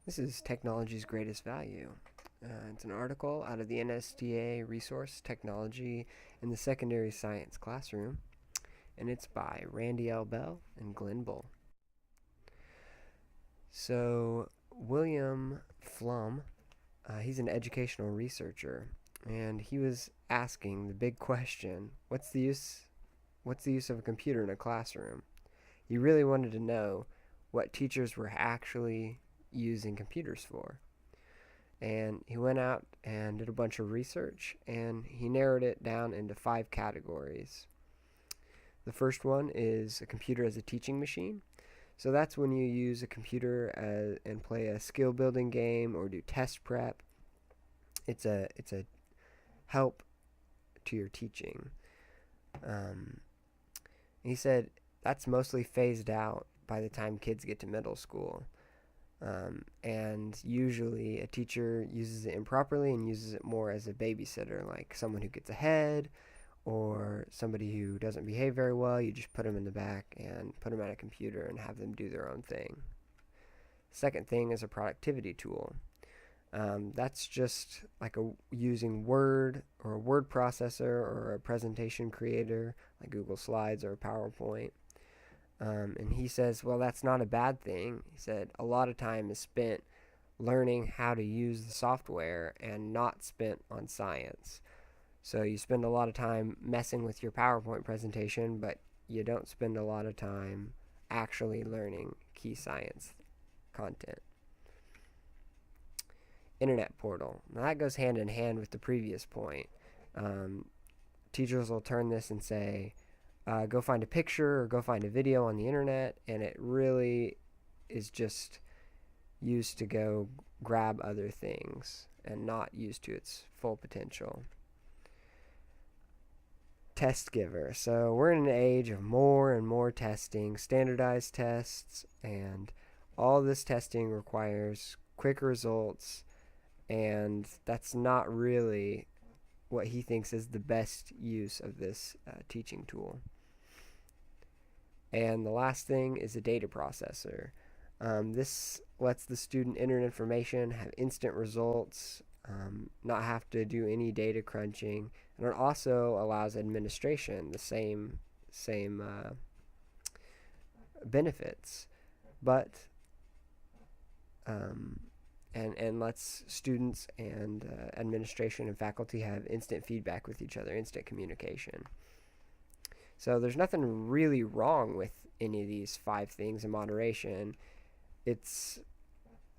This is Technology's Greatest Value. It's an article out of the NSTA resource Technology in the Secondary Science Classroom, and it's by Randy L. Bell and Glen. So, William Flum, he's an educational researcher, and he was asking the big question, what's the use of a computer in a classroom? He really wanted to know what teachers were actually using computers for. And he went out and did a bunch of research, and he narrowed it down into 5 categories. The first one is a computer as a teaching machine. So that's when you use a computer and play a skill building game or do test prep. It's a help to your teaching. He said that's mostly phased out by the time kids get to middle school. And usually a teacher uses it improperly and uses it more as a babysitter, like someone who gets ahead or somebody who doesn't behave very well. You just put them in the back and put them at a computer and have them do their own thing. Second thing is a productivity tool. That's just like using Word or a word processor or a presentation creator like Google Slides or PowerPoint. And he says, well, that's not a bad thing. He said a lot of time is spent learning how to use the software and not spent on science. So you spend a lot of time messing with your PowerPoint presentation, but you don't spend a lot of time actually learning key science content. Internet portal. Now that goes hand in hand with the previous point. Teachers will turn this and say, go find a picture or go find a video on the internet, and it really is just used to go grab other things and not used to its full potential. Test giver. So we're in an age of more and more testing, standardized tests, and all this testing requires quick results, and that's not really what he thinks is the best use of this teaching tool. And the last thing is a data processor. This lets the student enter information, have instant results, not have to do any data crunching, and it also allows administration, the same benefits, but and lets students and administration and faculty have instant feedback with each other, instant communication. So there's nothing really wrong with any of these 5 things in moderation. It's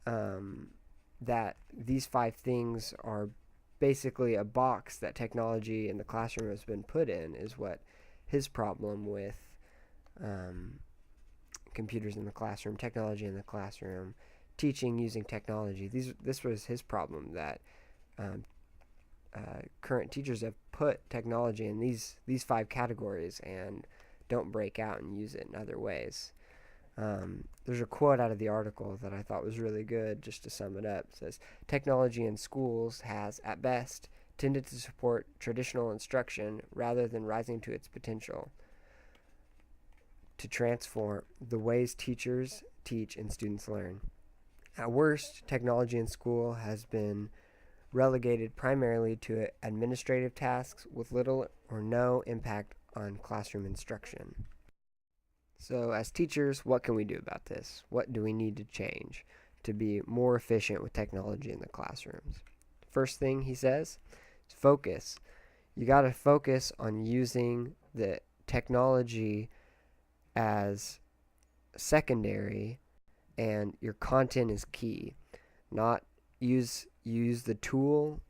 that these 5 things are basically a box that technology in the classroom has been put in, is what his problem with computers in the classroom, technology in the classroom, teaching using technology. This was his problem, that current teachers have put technology in these 5 categories and don't break out and use it in other ways. There's a quote out of the article that I thought was really good, just to sum it up. It says, technology in schools has, at best, tended to support traditional instruction rather than rising to its potential to transform the ways teachers teach and students learn. At worst, technology in school has been relegated primarily to administrative tasks with little or no impact on classroom instruction. So as teachers, what can we do about this? What do we need to change to be more efficient with technology in the classrooms? First thing he says is focus. You got to focus on using the technology as secondary, and your content is key. Not use the tool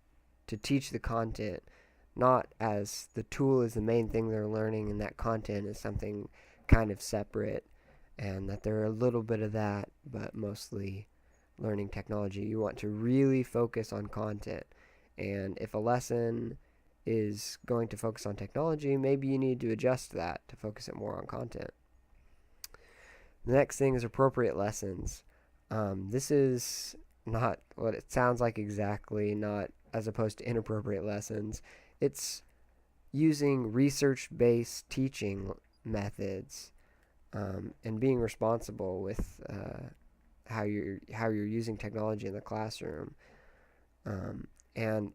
to teach the content, not as the tool is the main thing they're learning and that content is something kind of separate, and that they're a little bit of that but mostly learning technology. You want to really focus on content, and if a lesson is going to focus on technology, maybe you need to adjust that to focus it more on content. The next thing is appropriate lessons. This is not what it sounds like exactly, not as opposed to inappropriate lessons. It's using research-based teaching methods and being responsible with how you're using technology in the classroom, and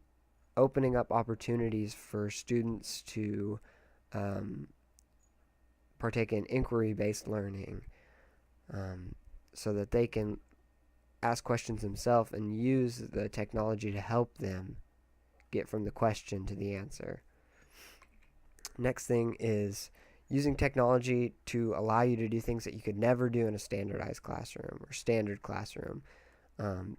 opening up opportunities for students to um, partake in inquiry-based learning, so that they can ask questions themselves and use the technology to help them get from the question to the answer. Next thing is using technology to allow you to do things that you could never do in a standardized classroom or standard classroom. Um,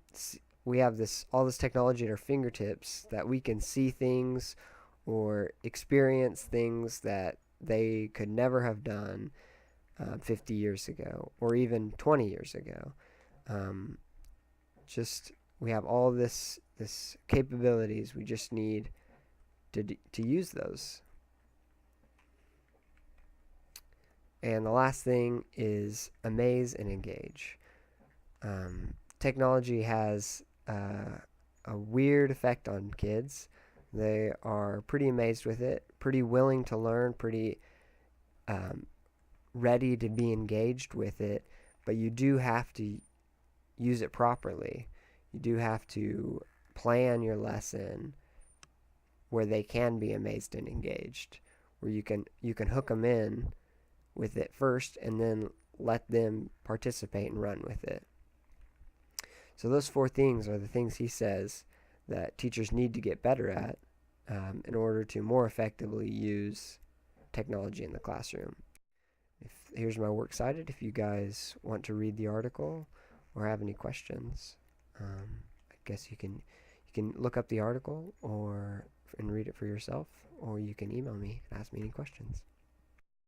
we have all this technology at our fingertips that we can see things or experience things that they could never have done 50 years ago or even 20 years ago. Um, just we have all this capabilities. We just need to use those. And the last thing is amaze and engage. Technology has a weird effect on kids. They are pretty amazed with it, pretty willing to learn, pretty ready to be engaged with it, but you do have to use it properly. You do have to plan your lesson where they can be amazed and engaged, where you can hook them in with it first and then let them participate and run with it. So those 4 things are the things he says that teachers need to get better at in order to more effectively use technology in the classroom. Here's my works cited if you guys want to read the article or have any questions. I guess you can look up the article and read it for yourself, or you can email me and ask me any questions.